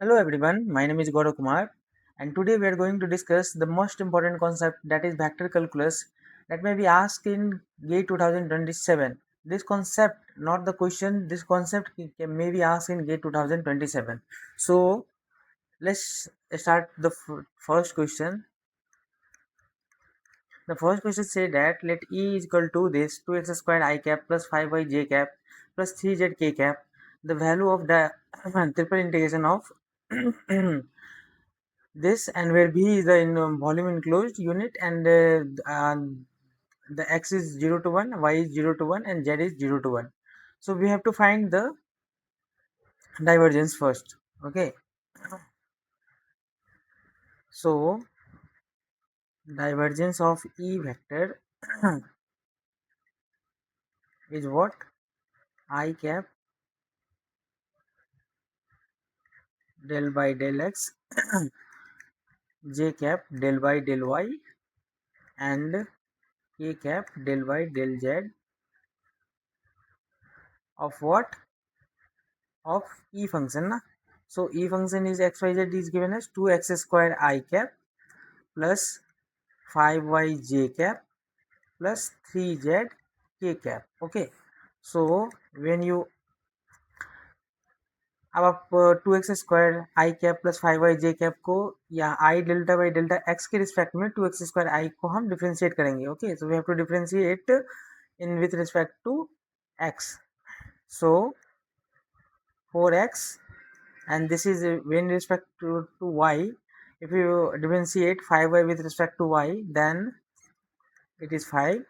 Hello everyone, my name is Gaurav Kumar and today we are going to discuss the most important concept, that is vector calculus, that may be asked in GATE 2027. This concept, not the question, this concept may be asked in GATE 2027. So let's start the first question. The first question says that let E is equal to this 2x squared I cap plus 5y j cap plus 3z k cap, the value of the triple integration of this, and where B is the volume enclosed unit, and the x is 0 to 1, y is 0 to 1, and z is 0 to 1. So we have to find the divergence first. Okay, so divergence of E vector is what? I cap del by del x j cap del by del y and k cap del by del z of what? Of E function na. So E function is xyz is given as 2x square I cap plus 5y j cap plus 3z k cap. Okay, so when you अब आप 2x square i cap plus 5y j cap को या आई delta by delta x के respect में 2x square i को हम differentiate करेंगे. Okay, so we have to differentiate in with respect to x. So 4x, and this is when respect to y. If you differentiate 5y with respect to y, then it is 5,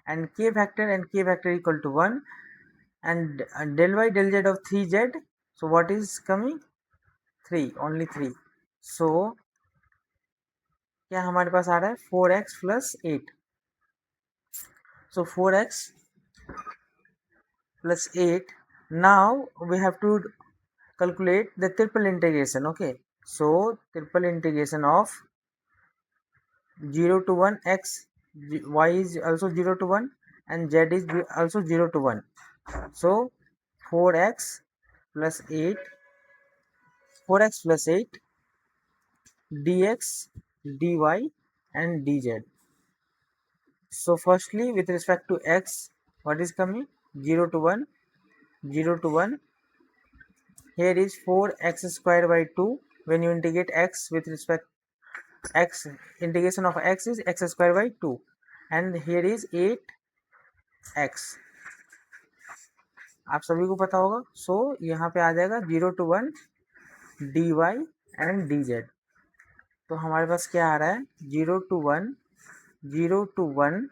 and k factor equal to 1, and del y del z of 3z. So what is coming? 3, only 3. So क्या हमारे पास आ रहा है 4x plus 8. So 4x plus 8. Now we have to calculate the triple integration. Okay, so triple integration of 0 to 1 x, y is also 0 to 1, and z is also 0 to 1. So 4x plus 8 4x plus 8 dx dy and dz. So firstly, with respect to x, what is coming? 0 to 1, 0 to 1. Here is 4x square by 2. When you integrate x with respect x, integration of x is x square by 2, and here is 8x. आप सभी को पता होगा. सो यहाँ पे आ जाएगा 0 to 1 dy and dz. तो हमारे पास क्या आ रहा है? 0 to 1, 0 to 1,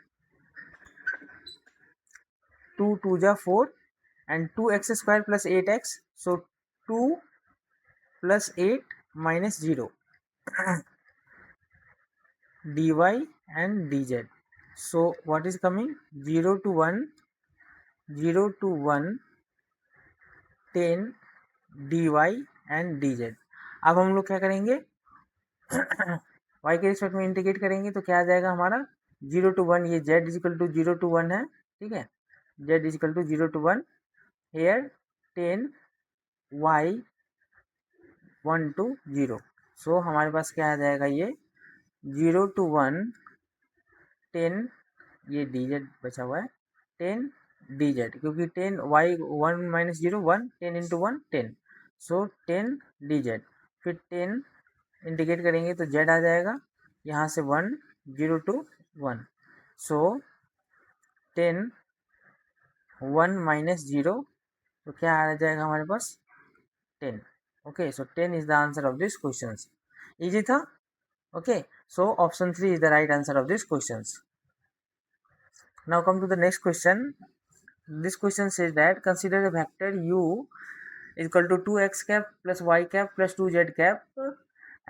2 2 जा 4, and 2x square plus 8x. So 2 plus 8 minus 0 dy and dz. So what is coming? 0 to 1, 0 to 1, 10 dy and dz. अब हम लोग क्या करेंगे? y के रिस्पेक्ट में इंटीग्रेट करेंगे तो क्या आ जाएगा हमारा? 0 to 1, ये z is equal to 0 to 1 है. ठीक है, z is equal to 0 to 1. Here 10 y 1 to 0. So हमारे पास क्या आ जाएगा? ये 0 to 1, 10, ये dz बचा हुआ है, 10 dz, क्योंकि 10 y 1 माइनस 0 1, 10 इंटू 1 10. सो 10 dz. फिर 10 इंटीग्रेट करेंगे तो z आ जाएगा यहाँ से 1, 0 to 1. सो 10 1 माइनस 0, तो क्या आ जाएगा हमारे पास? 10. Okay, so 10 is the answer of this question. Easy था. Okay, so option 3 is the right answer of this question. Now come to the next question. This question says that consider a vector u is equal to 2x cap plus y cap plus 2z cap,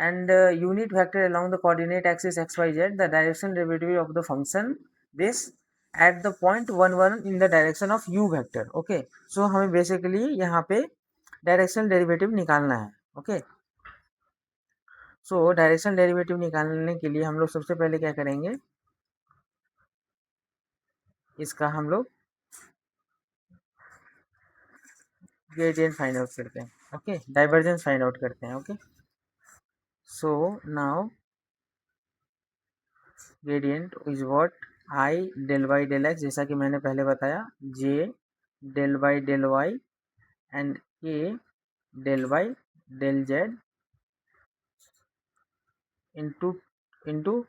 and unit vector along the coordinate axis xyz, the direction derivative of the function this at the point 1 1 in the direction of u vector. Okay, so हमें basically यहाँ पे directional derivative निकालना है. Okay, सो directional derivative निकालने के लिए हम लोग सबसे पहले क्या करेंगे? इसका हम लोग ग्रेडियंट फाइंड आउट करते हैं. ओके, डाइवर्जेंस फाइंड आउट करते हैं। Okay, so now gradient is what, i del y del x, जैसा कि मैंने पहले बताया, j del y and k del y del z into into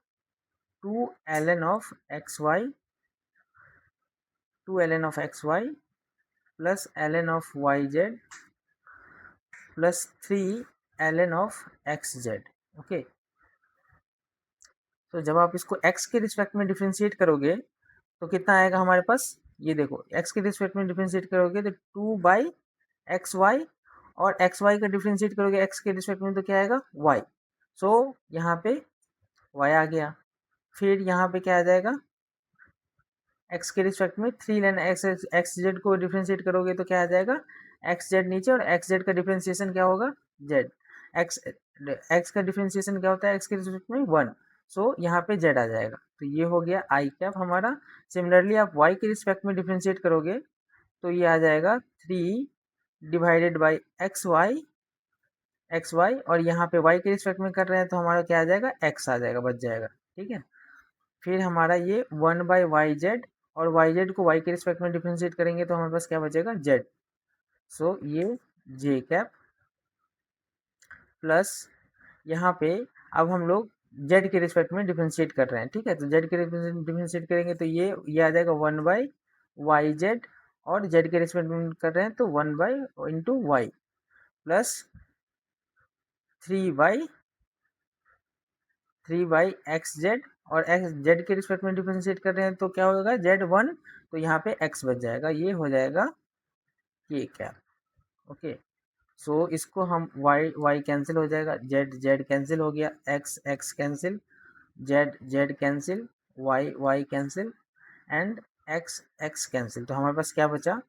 two ln of x y, two ln of x y plus ln of y z plus 3 ln of x z. Okay, तो जब आप इसको x के respect में differentiate करोगे तो कितना आएगा हमारे पास, ये देखो, x के रिस्पेक्ट में डिफ्रेंशिएट करोगे तो 2/xy, और xy का डिफ्रेंशिएट करोगे x के रिस्पेक्ट में तो क्या आएगा, y। सो यहाँ पे y आ गया। फिर यहाँ पे क्या आ जाएगा, x के रिस्पेक्ट में 3 एक्स जेड को डिफ्रेंशिएट करोगे तो क्या आ जाएगा, एक्स जेड नीचे, और एक्स जेड का डिफ्रेंशिएशन क्या होगा, जेड। एक्स एक्स का डिफ्रेंशिएशन क्या होता है एक्स के रिस्पेक्ट में, 1। सो यहाँ पे जेड आ जाएगा, तो ये हो गया आई कैप हमारा। सिमिलरली आप y के रिस्पेक्ट में डिफ्रेंशिएट करोगे तो ये आ जाएगा 3/xy, और यहाँ पे y के रिस्पेक्ट में कर रहे हैं तो हमारा क्या आ जाएगा, x आ जाएगा, बच जाएगा। ठीक है, फिर हमारा ये 1/yz, और yz को y के रिस्पेक्ट में डिफ्रेंशिएट करेंगे तो हमारे पास क्या बचेगा, z। सो ये j कैप प्लस, यहाँ पे अब हम लोग z के रिस्पेक्ट में डिफ्रेंशिएट कर रहे हैं। ठीक है, तो z के रिस्पेक्ट में डिफ्रेंशिएट करेंगे तो ये आ जाएगा 1/yz, और z के रिस्पेक्ट में कर रहे हैं तो 1/y प्लस 3/xz, और x z के रिस्पेक्ट में डिफ्रेंशिएट कर रहे हैं तो क्या होगा, z1, तो यहाँ पे x बच जाएगा, ये हो जाएगा k कैप। ओके, सो इसको हम y कैंसिल हो जाएगा, z कैंसिल हो गया, x cancel, z cancel, y cancel, and x cancel. तो हमारे पास क्या बचा,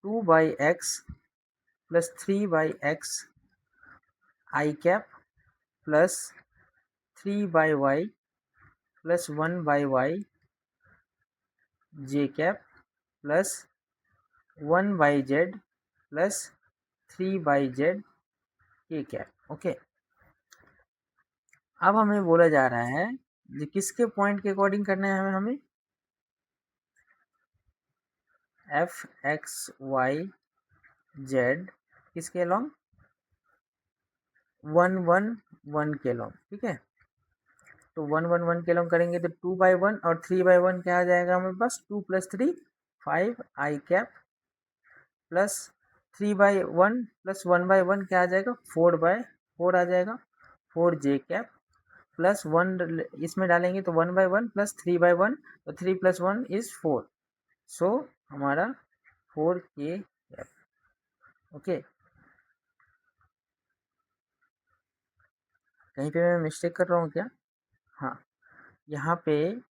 2/x plus 3/x i cap plus 3/y plus 1/y j cap plus 1/z plus 3/z k cap. Okay, अब हमें बोला जा रहा है कि किसके पॉइंट के अकॉर्डिंग करना है हमें एफ एक्स वाई जेड किसके लॉन्ग, 1 1 1 के लॉन्ग। ठीक है, तो 1 1 1 के लॉन्ग करेंगे तो 2/1 और 3/1 क्या आ जाएगा हमारे पास, 2 + 3 5 आई कैप प्लस 3/1 प्लस 1/1 क्या आ जाएगा, 4/4 आ जाएगा, 4 जे कैप प्लस 1 इसमें डालेंगे तो 1/1 प्लस 3/1, तो 3 + 1 = 4। सो हमारा 4 के कैप। ओके, कहीं पे मैं मिस्टेक कर रहा हूँ क्या, हाँ, यहाँ पे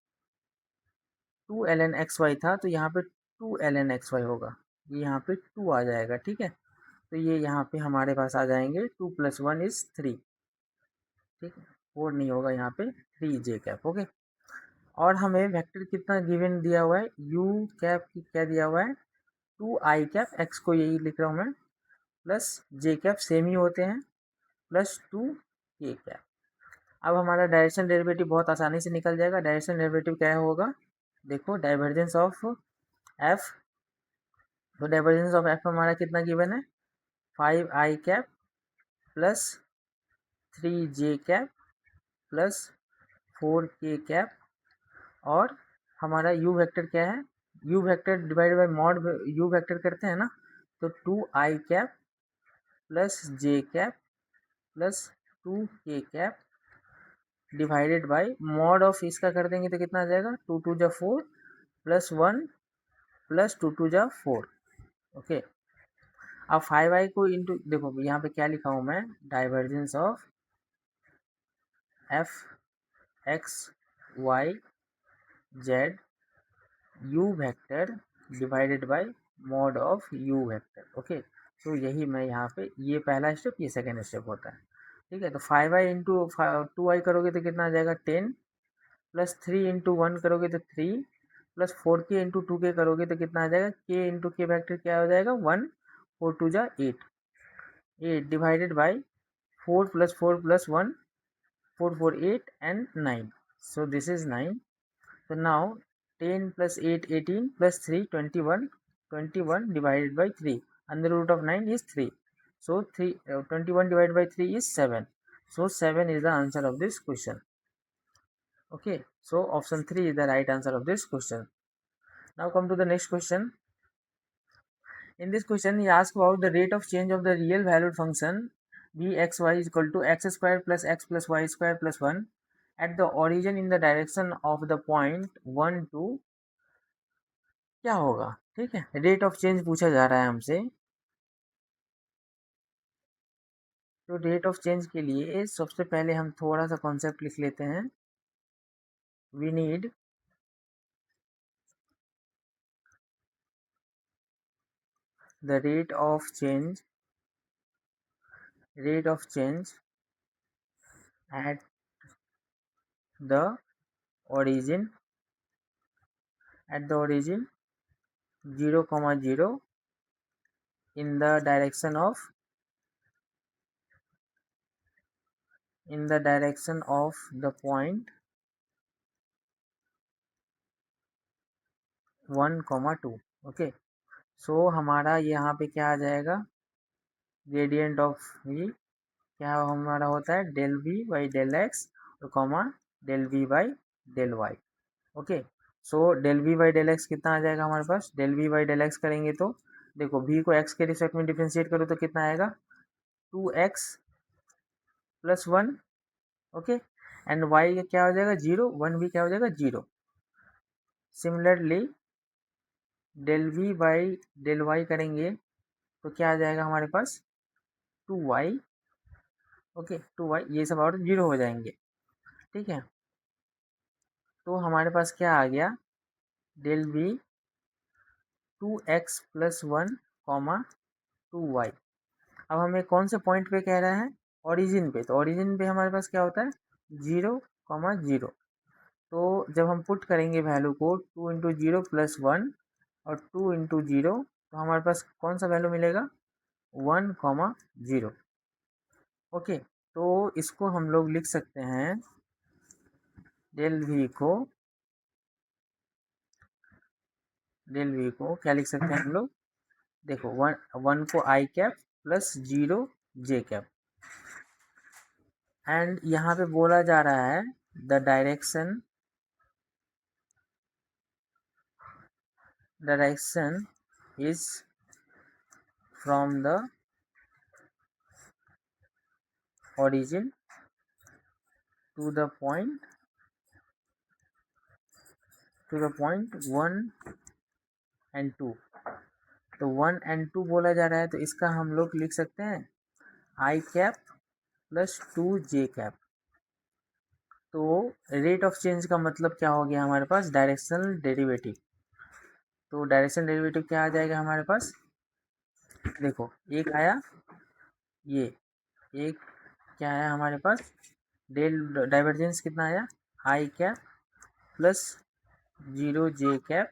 2 ln xy था तो यहाँ पे 2 ln xy होगा, ये यहाँ पे 2 आ जाएगा। ठीक है, तो ये यहाँ पे हमारे पास आ जाएंगे 2 + 1 = 3। ठीक है, 4 नहीं होगा यहाँ पे, 3 जे कैप। ओके, और हमें वेक्टर कितना गिवन दिया हुआ है, यू कैप की क्या दिया हुआ है, 2 आई कैप, एक्स को यही लिख रहा हूँ मैं, प्लस जे कैप सेम ही होते हैं, प्लस 2 के कैप। अब हमारा डायरेक्शन डेरिवेटिव बहुत आसानी से निकल जाएगा। डायरेक्शन डेरिवेटिव क्या होगा, देखो, डाइवर्जेंस ऑफ एफ, तो डाइवर्जेंस ऑफ एफ हमारा कितना गिवन है, 5 आई कैप प्लस 3 जे कैप प्लस 4 के कैप, और हमारा यू वेक्टर क्या है, you vector divide by mod you vector करते हैं ना, तो 2 आई कैप प्लस जे कैप प्लस 2 के cap divided by mod of इसका कर देंगे तो कितना आ जाएगा, 2 2 जा 4 प्लस 1 प्लस 2 2 जा 4। ओके, अब 5i को इंटू, देखो यहाँ पे क्या लिखा हूँ मैं, divergence of f x y z u vector divided by mod of u vector. Okay, तो यही मैं यहाँ पे, ये पहला स्टेप, ये सेकेंड स्टेप होता है। ठीक है, तो 5i इंटू 2i करोगे तो कितना आ जाएगा, 10 प्लस 3 इंटू 1 करोगे तो 3 प्लस 4k इंटू 2k करोगे तो कितना आ जाएगा, k इंटू के वैक्टर क्या हो जाएगा, 1 4 2 जा 8। 8 divided by 4 plus 4 plus 1, 4, 4, 8 and 9. So this is 9. So now 10 plus 8, 18 plus 3, 21. 21 divided by 3. Under root of 9 is 3. So 21 divided by 3 is 7. So 7 is the answer of this question. Okay, so option 3 is the right answer of this question. Now come to the next question. In this question, he asks about the rate of change of the real valued function bxy is equal to x square plus x plus y square plus 1 at the origin in the direction of the point 1 2. क्या होगा? ठीक है, rate of change पूछा जा रहा है हमसे. तो रेट ऑफ चेंज के लिए सबसे पहले हम थोड़ा सा कॉन्सेप्ट लिख लेते हैं. We need the rate of change at the origin 0, 0 in the direction of the point 1, 2. Okay, सो हमारा यहाँ पे क्या आ जाएगा? ग्रेडियंट ऑफ v क्या हमारा होता है? Del v by del x और comma del v by del y. Okay, so del v by del x कितना आ जाएगा हमारे पास? Del v by del x करेंगे तो देखो v को x के रिस्पेक्ट में डिफरेंशिएट करो तो कितना आएगा? 2x plus 1. Okay, and y क्या हो जाएगा? 0. 1 भी क्या हो जाएगा? 0. Similarly del v by del y करेंगे तो क्या आ जाएगा हमारे पास? 2y. ओके, 2y ये सब और 0 हो जाएंगे. ठीक है, तो हमारे पास क्या आ गया? Del v 2x plus 1 comma 2y. अब हमें कौन से पॉइंट पे कह रहा है? ओरिजिन पे. तो ओरिजिन पे हमारे पास क्या होता है? 0, 0. तो जब हम पुट करेंगे वैल्यू को 2 इंटू 0 प्लस 1 और 2 इंटू 0 तो हमारे पास कौन सा वैल्यू मिलेगा? 1, 0. ओके, तो इसको हम लोग लिख सकते हैं डेल वी को क्या लिख सकते हैं हम लोग? देखो 1 को i cap plus 0 j cap. And यहाँ पे बोला जा रहा है the direction is from the origin to the point 1 and 2. तो 1 and 2 बोला जा रहा है तो इसका हम लोग लिख सकते हैं i cap plus 2 j cap. तो रेट ऑफ चेंज का मतलब क्या हो गया हमारे पास? Directional derivative. तो डायरेक्शनल डेरिवेटिव क्या आ जाएगा हमारे पास? देखो एक आया, ये एक क्या आया हमारे पास? डेल डाइवर्जेंस कितना आया? आई कैप प्लस 0 जे कैप.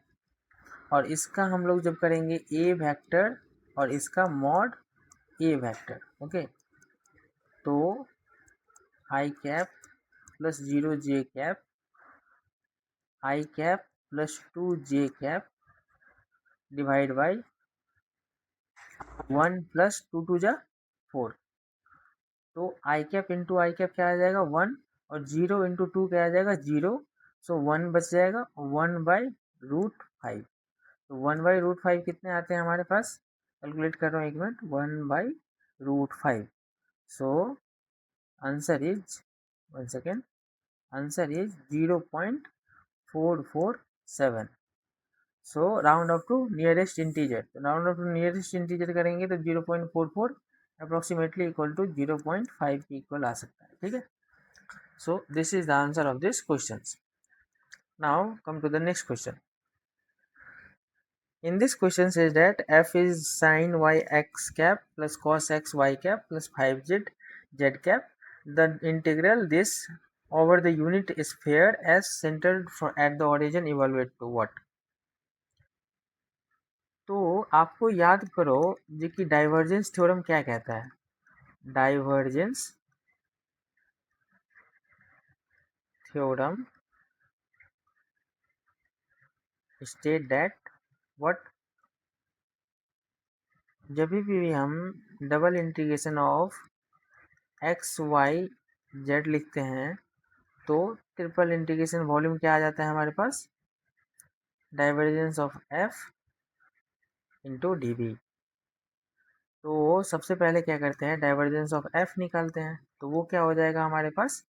और इसका हम लोग जब करेंगे ए वेक्टर और इसका मॉड ए वेक्टर. ओके, तो i cap plus 0 j cap, i cap plus 2 j cap divide by 1 plus 2 2 जा 4. तो i cap into i cap क्या आ जाएगा? 1 और 0 इंटू 2 क्या आ जाएगा? 0. सो 1 बच जाएगा 1 बाई रूट 5. तो 1 बाई रूट 5 कितने आते हैं हमारे पास? कैलकुलेट कर रहा हूँ एक minute. 1 by root 5. So answer is 1 second. Answer is 0.447. So round off to nearest integer. तो round off to nearest integer करेंगे तो 0.44 अप्रोक्सीमेटली इक्वल टू 0.5 की इक्वल आ सकता है. ठीक है, so this is the answer of this question. Now come to the next question. In this question says that f is sin y x cap plus cos x y cap plus 5z z cap. The integral this over the unit sphere as centered at the origin evaluate to what? तो आपको याद करो जी कि divergence theorem क्या कहता है. Divergence theorem state that what, जब भी हम double integration of x y z लिखते हैं तो ट्रिपल इंटीग्रेशन वॉल्यूम क्या आ जाता है हमारे पास, divergence of F into D B. तो सबसे पहले क्या करते हैं, डाइवर्जेंस ऑफ एफ निकालते हैं, तो वो क्या हो जाएगा हमारे पास,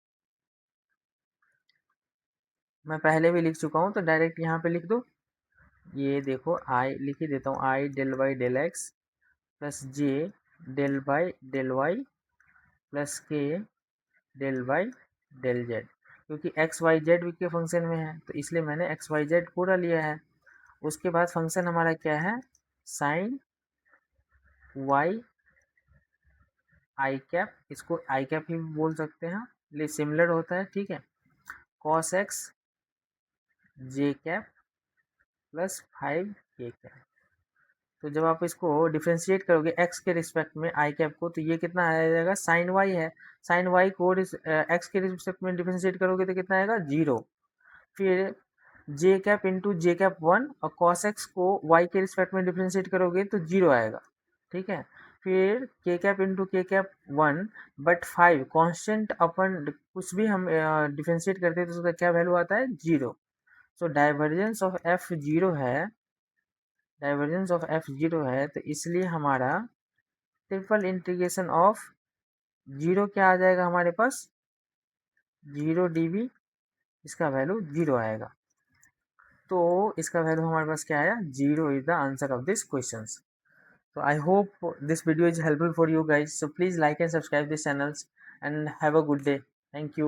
मैं पहले भी लिख चुका हूँ तो डायरेक्ट यहाँ पे लिख दो, ये देखो आई लिख ही देता हूँ, i del y del x plus j del by del y plus k del y del z, क्योंकि एक्स वाई जेड के फंक्शन में है तो इसलिए मैंने एक्स वाई जेड पूरा लिया है। उसके बाद फंक्शन हमारा क्या है, साइन वाई आई कैप, इसको आई कैप ही बोल सकते हैं, ये सिमिलर होता है, ठीक है, कॉस एक्स जे कैप प्लस 5 के कैप। तो जब आप इसको डिफ्रेंशिएट करोगे एक्स के रिस्पेक्ट में आई कैप को, तो ये कितना आ जाएगा, साइन वाई है, साइन वाई को एक्स के रिस्पेक्ट में डिफ्रेंशिएट करोगे तो कितना आएगा, 0। फिर जे कैप इंटू जे कैप 1 और कॉस एक्स को वाई के रिस्पेक्ट में डिफ्रेंशिएट करोगे तो 0 आएगा, ठीक है। फिर के कैप इंटू के कैप 1 बट 5 कॉन्स्टेंट अपन कुछ भी हम डिफ्रेंशिएट करते हैं तो उसका क्या वैल्यू आता है, 0। सो डाइवर्जेंस ऑफ एफ 0 है, डाइवर्जेंस ऑफ एफ 0 है, तो इसलिए हमारा ट्रिपल इंटीग्रेशन ऑफ 0 क्या आ जाएगा हमारे पास, 0 dB, इसका वैल्यू 0 आएगा। तो इसका वैल्यू हमारे पास क्या आया, 0 is the answer of this question. So I hope this video is helpful for you guys. So please like and subscribe this channels and have a good day. Thank you.